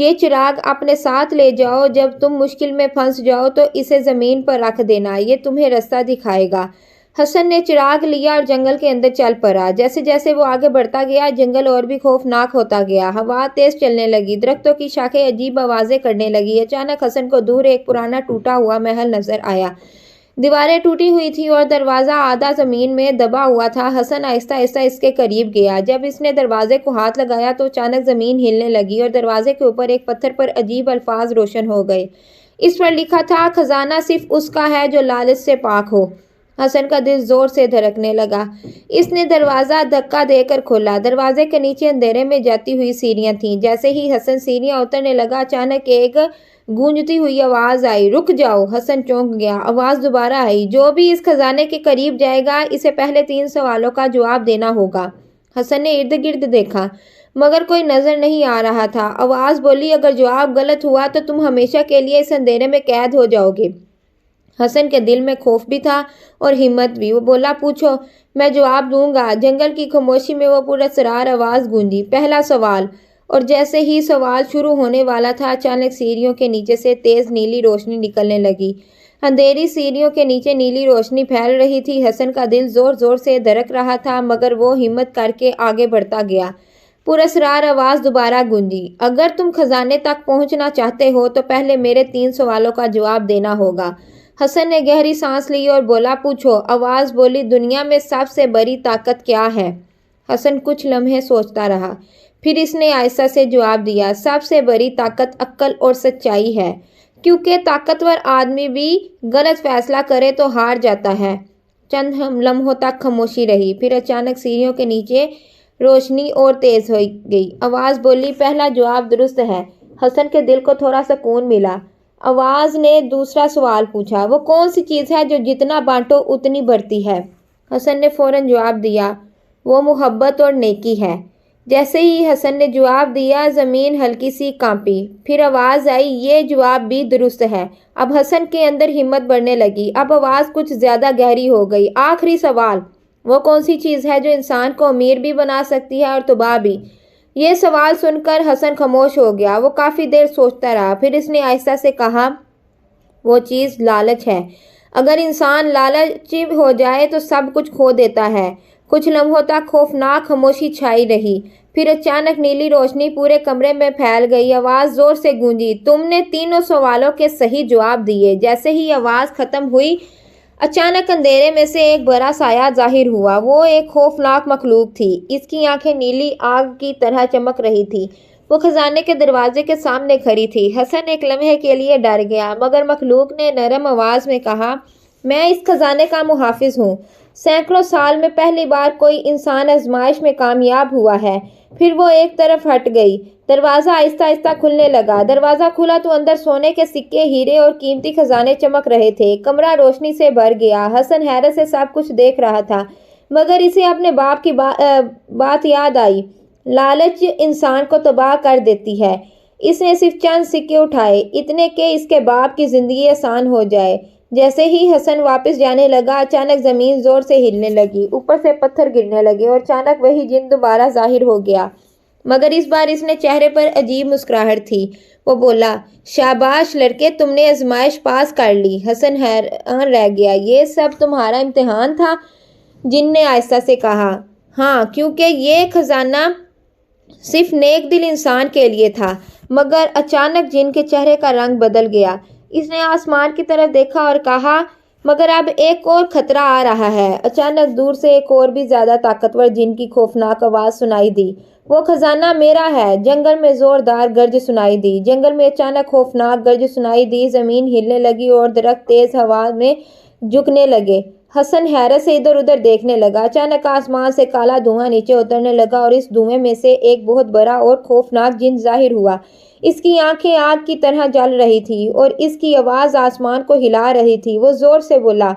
یہ چراغ اپنے ساتھ لے جاؤ، جب تم مشکل میں پھنس جاؤ تو اسے زمین پر رکھ دینا، یہ تمہیں راستہ دکھائے گا۔ حسن نے چراغ لیا اور جنگل کے اندر چل پڑا۔ جیسے جیسے وہ آگے بڑھتا گیا، جنگل اور بھی خوفناک ہوتا گیا۔ ہوا تیز چلنے لگی، درختوں کی شاخیں عجیب آوازیں کرنے لگی۔ اچانک حسن کو دور ایک پرانا ٹوٹا ہوا محل نظر آیا۔ دیواریں ٹوٹی ہوئی تھیں اور دروازہ آدھا زمین میں دبا ہوا تھا۔ حسن آہستہ آہستہ اس کے قریب گیا۔ جب اس نے دروازے کو ہاتھ لگایا تو اچانک زمین ہلنے لگی اور دروازے کے اوپر ایک پتھر پر عجیب الفاظ روشن ہو گئے۔ اس پر لکھا تھا، خزانہ صرف اس کا ہے جو لالچ سے پاک ہو۔ حسن کا دل زور سے دھڑکنے لگا۔ اس نے دروازہ دھکا دے کر کھولا۔ دروازے کے نیچے اندھیرے میں جاتی ہوئی سیڑھیاں تھیں۔ جیسے ہی حسن سیڑھیاں اترنے لگا، اچانک ایک گونجتی ہوئی آواز آئی، رک جاؤ! حسن چونک گیا۔ آواز دوبارہ آئی، جو بھی اس خزانے کے قریب جائے گا اسے پہلے 3 سوالوں کا جواب دینا ہوگا۔ حسن نے ارد گرد دیکھا مگر کوئی نظر نہیں آ رہا تھا۔ آواز بولی، اگر جواب غلط ہوا تو تم ہمیشہ کے لیے اس اندھیرے میں قید ہو جاؤ گے۔ حسن کے دل میں خوف بھی تھا اور ہمت بھی۔ وہ بولا، پوچھو، میں جواب دوں گا۔ جنگل کی خاموشی میں وہ پراسرار آواز گونجی، پہلا سوال۔ اور جیسے ہی سوال شروع ہونے والا تھا، اچانک سیڑھیوں کے نیچے سے تیز نیلی روشنی نکلنے لگی۔ اندھیری سیڑھیوں کے نیچے نیلی روشنی پھیل رہی تھی۔ حسن کا دل زور زور سے دھڑک رہا تھا مگر وہ ہمت کر کے آگے بڑھتا گیا۔ پراسرار آواز دوبارہ گونجی، اگر تم خزانے تک پہنچنا چاہتے ہو تو پہلے میرے 3 سوالوں کا جواب دینا ہوگا۔ حسن نے گہری سانس لی اور بولا، پوچھو۔ آواز بولی، دنیا میں سب سے بڑی طاقت کیا ہے؟ حسن کچھ لمحے سوچتا رہا، پھر اس نے آہستہ سے جواب دیا، سب سے بڑی طاقت عقل اور سچائی ہے، کیونکہ طاقتور آدمی بھی غلط فیصلہ کرے تو ہار جاتا ہے۔ چند لمحوں تک خاموشی رہی، پھر اچانک سیڑھیوں کے نیچے روشنی اور تیز ہو گئی۔ آواز بولی، پہلا جواب درست ہے۔ حسن کے دل کو تھوڑا سکون ملا۔ آواز نے دوسرا سوال پوچھا، وہ کون سی چیز ہے جو جتنا بانٹو اتنی بڑھتی ہے؟ حسن نے فوراً جواب دیا، وہ محبت اور نیکی ہے۔ جیسے ہی حسن نے جواب دیا، زمین ہلکی سی کانپی۔ پھر آواز آئی، یہ جواب بھی درست ہے۔ اب حسن کے اندر ہمت بڑھنے لگی۔ اب آواز کچھ زیادہ گہری ہو گئی، آخری سوال، وہ کون سی چیز ہے جو انسان کو امیر بھی بنا سکتی ہے اور تباہ بھی؟ یہ سوال سن کر حسن خاموش ہو گیا۔ وہ کافی دیر سوچتا رہا، پھر اس نے آہستہ سے کہا، وہ چیز لالچ ہے۔ اگر انسان لالچی ہو جائے تو سب کچھ کھو دیتا ہے۔ کچھ لمحوں تک خوفناک خاموشی چھائی رہی، پھر اچانک نیلی روشنی پورے کمرے میں پھیل گئی۔ آواز زور سے گونجی، تم نے 3 سوالوں کے صحیح جواب دیے۔ جیسے ہی آواز ختم ہوئی، اچانک اندھیرے میں سے ایک بڑا سایہ ظاہر ہوا۔ وہ ایک خوفناک مخلوق تھی۔ اس کی آنکھیں نیلی آگ کی طرح چمک رہی تھیں۔ وہ خزانے کے دروازے کے سامنے کھڑی تھی۔ حسن ایک لمحے کے لیے ڈر گیا مگر مخلوق نے نرم آواز میں کہا، میں اس خزانے کا محافظ ہوں۔ سینکڑوں سال میں پہلی بار کوئی انسان آزمائش میں کامیاب ہوا ہے۔ پھر وہ ایک طرف ہٹ گئی۔ دروازہ آہستہ آہستہ کھلنے لگا۔ دروازہ کھلا تو اندر سونے کے سکے، ہیرے اور قیمتی خزانے چمک رہے تھے۔ کمرہ روشنی سے بھر گیا۔ حسن حیرت سے سب کچھ دیکھ رہا تھا مگر اسے اپنے باپ کی بات یاد آئی، لالچ انسان کو تباہ کر دیتی ہے۔ اس نے صرف چند سکے اٹھائے، اتنے کہ اس کے باپ کی زندگی آسان ہو جائے۔ جیسے ہی حسن واپس جانے لگا، اچانک زمین زور سے ہلنے لگی، اوپر سے پتھر گرنے لگے اور اچانک وہی جن دوبارہ ظاہر ہو گیا مگر اس بار اس نے چہرے پر عجیب مسکراہٹ تھی۔ وہ بولا، شاباش لڑکے، تم نے آزمائش پاس کر لی۔ حسن حیران رہ گیا، یہ سب تمہارا امتحان تھا؟ جن نے آہستہ سے کہا، ہاں، کیونکہ یہ خزانہ صرف نیک دل انسان کے لیے تھا۔ مگر اچانک جن کے چہرے کا رنگ بدل گیا۔ اس نے آسمان کی طرف دیکھا اور کہا، مگر اب ایک اور خطرہ آ رہا ہے۔ اچانک دور سے ایک اور بھی زیادہ طاقتور جن کی خوفناک آواز سنائی دی، وہ خزانہ میرا ہے۔ جنگل میں زوردار گرج سنائی دی۔ جنگل میں اچانک خوفناک گرج سنائی دی، زمین ہلنے لگی اور درخت تیز ہوا میں جھکنے لگے۔ حسن حیرت سے ادھر ادھر دیکھنے لگا۔ اچانک آسمان سے کالا دھواں نیچے اترنے لگا اور اس دھوئیں میں سے ایک بہت بڑا اور خوفناک جن ظاہر ہوا۔ اس کی آنکھیں آگ کی طرح جل رہی تھیں اور اس کی آواز آسمان کو ہلا رہی تھی۔ وہ زور سے بولا،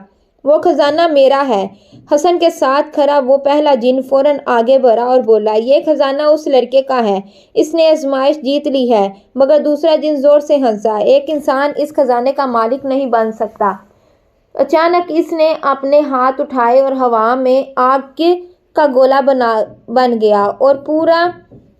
وہ خزانہ میرا ہے۔ حسن کے ساتھ کھڑا وہ پہلا جن فوراً آگے بڑھا اور بولا، یہ خزانہ اس لڑکے کا ہے، اس نے آزمائش جیت لی ہے۔ مگر دوسرا جن زور سے ہنسا، ایک انسان اس خزانے کا مالک نہیں بن سکتا۔ اچانک اس نے اپنے ہاتھ اٹھائے اور ہوا میں آگ کا گولا بن گیا اور پورا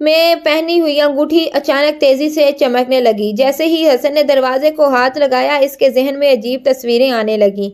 میں پہنی ہوئی انگوٹھی اچانک تیزی سے چمکنے لگی۔ جیسے ہی حسن نے دروازے کو ہاتھ لگایا، اس کے ذہن میں عجیب تصویریں آنے لگیں۔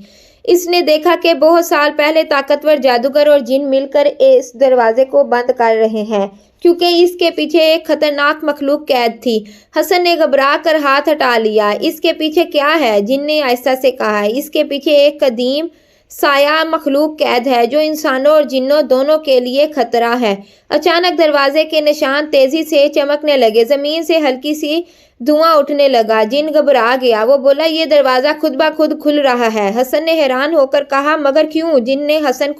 اس نے دیکھا کہ بہت سال پہلے طاقتور جادوگر اور جن مل کر اس دروازے کو بند کر رہے ہیں، کیونکہ اس کے پیچھے ایک خطرناک مخلوق قید تھی۔ حسن نے گھبرا کر ہاتھ ہٹا لیا۔ اس کے پیچھے کیا ہے؟ جن نے آہستہ سے کہا۔ اس کے پیچھے ایک قدیم سایہ مخلوق قید ہے جو انسانوں اور جنوں دونوں کے لیے خطرہ ہے۔ اچانک دروازے کے نشان تیزی سے چمکنے لگے، زمین سے ہلکی سی دھواں اٹھنے لگا۔ جن گھبرا گیا، وہ بولا، یہ دروازہ خود بخود کھل رہا ہے۔ حسن نے حیران ہو کر کہا، مگر کیوں؟ جن نے حسن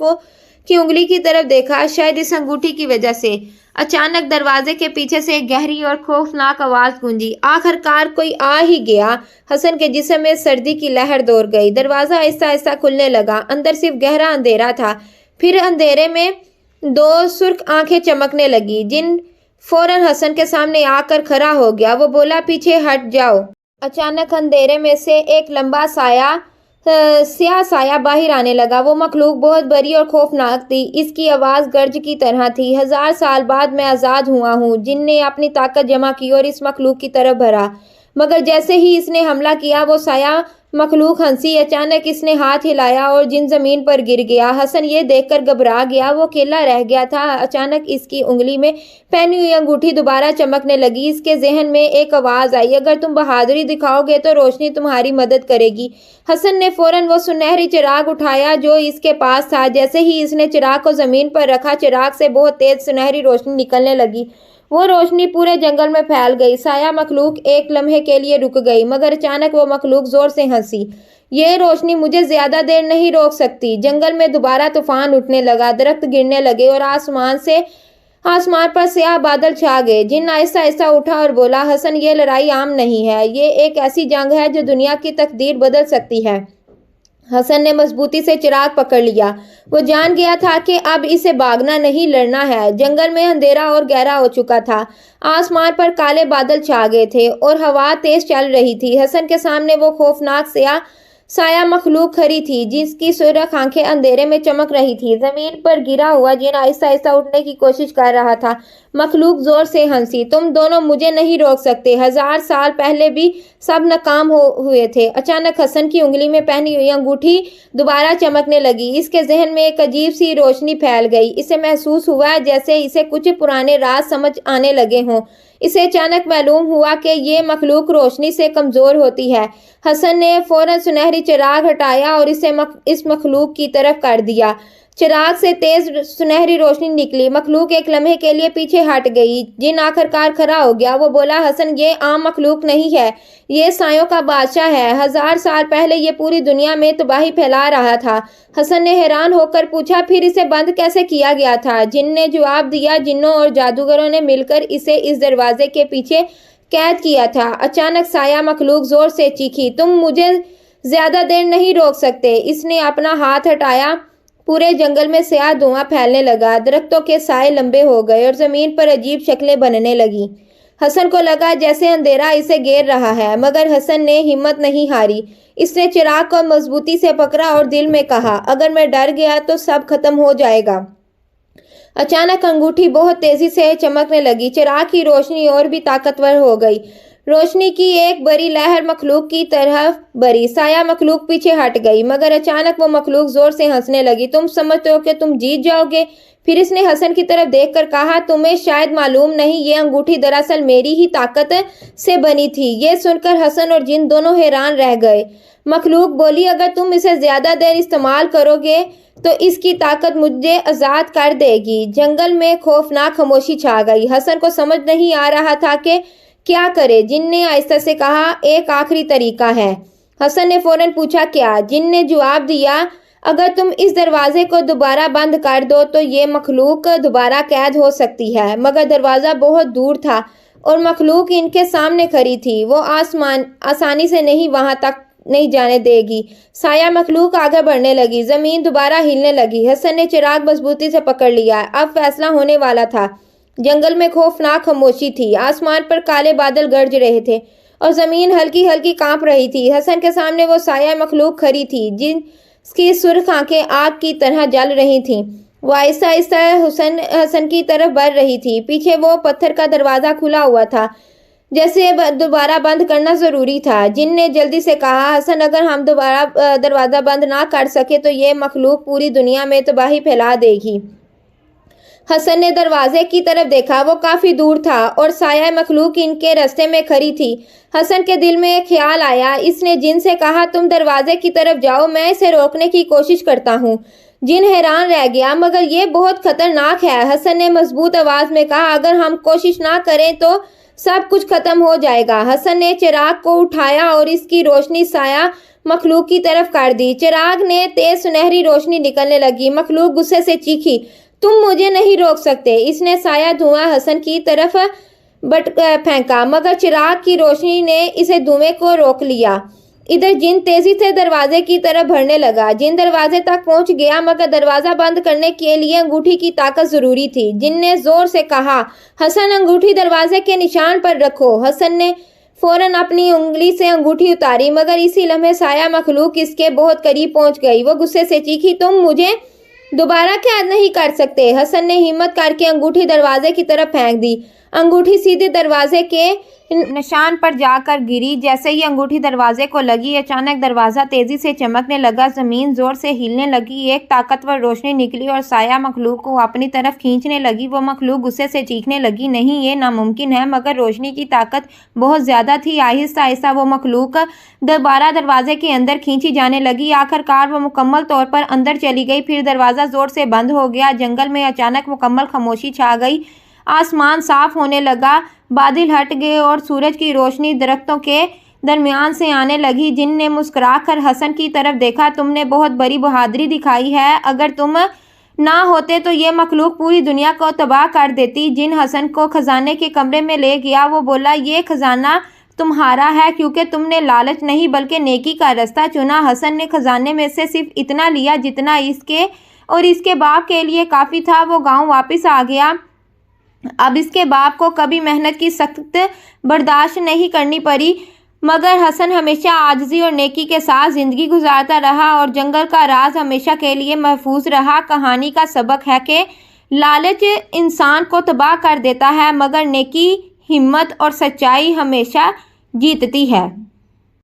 کی انگلی کی طرف دیکھا، شاید اس انگوٹھی کی وجہ سے۔ اچانک دروازے کے پیچھے سے ایک گہری اور خوفناک آواز گونجی، آخر کار کوئی آ ہی گیا۔ حسن کے جسم میں سردی کی لہر دوڑ گئی۔ دروازہ آہستہ آہستہ کھلنے لگا۔ اندر صرف گہرا اندھیرا تھا۔ پھر اندھیرے میں دو سرخ آنکھیں چمکنے لگیں۔ جن فوراً حسن کے سامنے آ کر کھڑا ہو گیا۔ وہ بولا، پیچھے ہٹ جاؤ۔ اچانک اندھیرے میں سے ایک لمبا سیاہ سایہ باہر آنے لگا۔ وہ مخلوق بہت بڑی اور خوفناک تھی۔ اس کی آواز گرج کی طرح تھی، 1000 سال بعد میں آزاد ہوا ہوں۔ جن نے اپنی طاقت جمع کی اور اس مخلوق کی طرف بڑھا، مگر جیسے ہی اس نے حملہ کیا، وہ سایہ مخلوق ہنسی۔ اچانک اس نے ہاتھ ہلایا اور جن زمین پر گر گیا۔ حسن یہ دیکھ کر گھبرا گیا، وہ اکیلا رہ گیا تھا۔ اچانک اس کی انگلی میں پہنی ہوئی انگوٹھی دوبارہ چمکنے لگی۔ اس کے ذہن میں ایک آواز آئی، اگر تم بہادری دکھاؤ گے تو روشنی تمہاری مدد کرے گی۔ حسن نے فوراً وہ سنہری چراغ اٹھایا جو اس کے پاس تھا۔ جیسے ہی اس نے چراغ کو زمین پر رکھا، چراغ سے بہت تیز سنہری روشنی نکلنے لگی۔ وہ روشنی پورے جنگل میں پھیل گئی۔ سایہ مخلوق ایک لمحے کے لیے رک گئی، مگر اچانک وہ مخلوق زور سے ہنسی، یہ روشنی مجھے زیادہ دیر نہیں روک سکتی۔ جنگل میں دوبارہ طوفان اٹھنے لگا، درخت گرنے لگے اور آسمان پر سیاہ بادل چھا گئے۔ جن آہستہ آہستہ اٹھا اور بولا، حسن، یہ لڑائی عام نہیں ہے، یہ ایک ایسی جنگ ہے جو دنیا کی تقدیر بدل سکتی ہے۔ حسن نے مضبوطی سے چراغ پکڑ لیا۔ وہ جان گیا تھا کہ اب اسے بھاگنا نہیں، لڑنا ہے۔ جنگل میں اندھیرا اور گہرا ہو چکا تھا۔ آسمان پر کالے بادل چھا گئے تھے اور ہوا تیز چل رہی تھی۔ حسن کے سامنے وہ خوفناک سایہ مخلوق کھڑی تھی، جس کی سرخ آنکھیں اندھیرے میں چمک رہی تھیں۔ زمین پر گرا ہوا جن آہستہ آہستہ اٹھنے کی کوشش کر رہا تھا۔ مخلوق زور سے ہنسی، تم دونوں مجھے نہیں روک سکتے، 1000 سال پہلے بھی سب ناکام ہوئے تھے۔ اچانک حسن کی انگلی میں پہنی ہوئی انگوٹھی دوبارہ چمکنے لگی۔ اس کے ذہن میں ایک عجیب سی روشنی پھیل گئی۔ اسے محسوس ہوا جیسے اسے کچھ پرانے راز سمجھ آنے لگے ہوں۔ اسے اچانک معلوم ہوا کہ یہ مخلوق روشنی سے کمزور ہوتی ہے۔ حسن نے فوراً سنہری چراغ ہٹایا اور اسے اس مخلوق کی طرف کر دیا۔ چراغ سے تیز سنہری روشنی نکلی۔ مخلوق ایک لمحے کے لیے پیچھے ہٹ گئی۔ جن آخر کار کھڑا ہو گیا۔ وہ بولا، حسن، یہ عام مخلوق نہیں ہے، یہ سایوں کا بادشاہ ہے۔ 1000 سال پہلے یہ پوری دنیا میں تباہی پھیلا رہا تھا۔ حسن نے حیران ہو کر پوچھا، پھر اسے بند کیسے کیا گیا تھا؟ جن نے جواب دیا، جنوں اور جادوگروں نے مل کر اسے اس دروازے کے پیچھے قید کیا تھا۔ اچانک سایہ مخلوق زور سے چیخی، تم مجھے زیادہ دیر نہیں روک سکتے۔ اس نے اپنا ہاتھ ہٹایا، پورے جنگل میں سیاہ دھواں پھیلنے لگا، درختوں کے سائے لمبے ہو گئے اور زمین پر عجیب شکلیں بننے لگیں۔ حسن کو لگا جیسے اندھیرا اسے گھیر رہا ہے، مگر حسن نے ہمت نہیں ہاری۔ اس نے چراغ کو مضبوطی سے پکڑا اور دل میں کہا، اگر میں ڈر گیا تو سب ختم ہو جائے گا۔ اچانک انگوٹھی بہت تیزی سے چمکنے لگی، چراغ کی روشنی اور بھی طاقتور ہو گئی۔ روشنی کی ایک بڑی لہر مخلوق کی طرف بڑھی۔ سایہ مخلوق پیچھے ہٹ گئی، مگر اچانک وہ مخلوق زور سے ہنسنے لگی، تم سمجھتے ہو کہ تم جیت جاؤ گے؟ پھر اس نے حسن کی طرف دیکھ کر کہا، تمہیں شاید معلوم نہیں، یہ انگوٹھی دراصل میری ہی طاقت سے بنی تھی۔ یہ سن کر حسن اور جن دونوں حیران رہ گئے۔ مخلوق بولی، اگر تم اسے زیادہ دیر استعمال کرو گے تو اس کی طاقت مجھے آزاد کر دے گی۔ جنگل میں خوفناک خاموشی چھا گئی۔ حسن کو سمجھ نہیں آ رہا تھا کہ کیا کرے۔ جن نے آہستہ سے کہا، ایک آخری طریقہ ہے۔ حسن نے فوراً پوچھا، کیا؟ جن نے جواب دیا، اگر تم اس دروازے کو دوبارہ بند کر دو تو یہ مخلوق دوبارہ قید ہو سکتی ہے۔ مگر دروازہ بہت دور تھا اور مخلوق ان کے سامنے کھڑی تھی، وہ آسانی سے وہاں تک نہیں جانے دے گی۔ سایہ مخلوق آگے بڑھنے لگی، زمین دوبارہ ہلنے لگی۔ حسن نے چراغ مضبوطی سے پکڑ لیا، اب فیصلہ ہونے والا تھا۔ جنگل میں خوفناک خاموشی تھی، آسمان پر کالے بادل گرج رہے تھے اور زمین ہلکی ہلکی کانپ رہی تھی۔ حسن کے سامنے وہ سایہ مخلوق کھڑی تھی، جس کی سرخ آنکھیں آگ کی طرح جل رہی تھیں۔ وہ آہستہ آہستہ حسن کی طرف بڑھ رہی تھی۔ پیچھے وہ پتھر کا دروازہ کھلا ہوا تھا جسے دوبارہ بند کرنا ضروری تھا۔ جن نے جلدی سے کہا، حسن اگر ہم دوبارہ دروازہ بند نہ کر سکے تو یہ مخلوق پوری دنیا میں تباہی پھیلا دے گی۔ حسن نے دروازے کی طرف دیکھا، وہ کافی دور تھا اور سایہ مخلوق ان کے راستے میں کھڑی تھی۔ حسن کے دل میں ایک خیال آیا۔ اس نے جن سے کہا، تم دروازے کی طرف جاؤ، میں اسے روکنے کی کوشش کرتا ہوں۔ جن حیران رہ گیا، مگر یہ بہت خطرناک ہے، حسن نے مضبوط آواز میں کہا، اگر ہم کوشش نہ کریں تو سب کچھ ختم ہو جائے گا۔ حسن نے چراغ کو اٹھایا اور اس کی روشنی سایہ مخلوق کی طرف کر دی۔ چراغ نے تیز سنہری روشنی نکلنے لگی۔ مخلوق غصے سے چیخی، تم مجھے نہیں روک سکتے۔ اس نے سایہ دھواں حسن کی طرف پھینکا، مگر چراغ کی روشنی نے اسے دھوئیں کو روک لیا۔ ادھر جن تیزی سے دروازے کی طرف بڑھنے لگا۔ جن دروازے تک پہنچ گیا، مگر دروازہ بند کرنے کے لیے انگوٹھی کی طاقت ضروری تھی۔ جن نے زور سے کہا، حسن انگوٹھی دروازے کے نشان پر رکھو۔ حسن نے فوراً اپنی انگلی سے انگوٹھی اتاری، مگر اسی لمحے سایہ مخلوق اس کے بہت قریب پہنچ گئی۔ وہ غصے سے چیخی، تم مجھے دوبارہ قید نہیں کر سکتے۔ حسن نے ہمت کر کے انگوٹھی دروازے کی طرف پھینک دی۔ انگوٹھی سیدھے دروازے کے نشان پر جا کر گری۔ جیسے ہی انگوٹھی دروازے کو لگی، اچانک دروازہ تیزی سے چمکنے لگا، زمین زور سے ہلنے لگی، ایک طاقتور روشنی نکلی اور سایہ مخلوق کو اپنی طرف کھینچنے لگی۔ وہ مخلوق غصے سے چیخنے لگی، نہیں، یہ ناممکن ہے، مگر روشنی کی طاقت بہت زیادہ تھی۔ آہستہ آہستہ وہ مخلوق دوبارہ دروازے کے اندر کھینچی جانے لگی۔ آخر کار وہ مکمل طور پر اندر چلی گئی۔ پھر دروازہ زور سے بند ہو گیا۔ جنگل میں اچانک مکمل خاموشی چھا گئی۔ آسمان صاف ہونے لگا، بادل ہٹ گئے اور سورج کی روشنی درختوں کے درمیان سے آنے لگی۔ جن نے مسکرا کر حسن کی طرف دیکھا، تم نے بہت بڑی بہادری دکھائی ہے، اگر تم نہ ہوتے تو یہ مخلوق پوری دنیا کو تباہ کر دیتی۔ جن حسن کو خزانے کے کمرے میں لے گیا۔ وہ بولا، یہ خزانہ تمہارا ہے کیونکہ تم نے لالچ نہیں بلکہ نیکی کا راستہ چنا۔ حسن نے خزانے میں سے صرف اتنا لیا جتنا اس کے اور اس کے باپ کے لیے کافی تھا۔ وہ گاؤں واپس آ گیا۔ اب اس کے باپ کو کبھی محنت کی سخت برداشت نہیں کرنی پڑی، مگر حسن ہمیشہ عاجزی اور نیکی کے ساتھ زندگی گزارتا رہا اور جنگل کا راز ہمیشہ کے لیے محفوظ رہا۔ کہانی کا سبق ہے کہ لالچ انسان کو تباہ کر دیتا ہے، مگر نیکی، ہمت اور سچائی ہمیشہ جیتتی ہے۔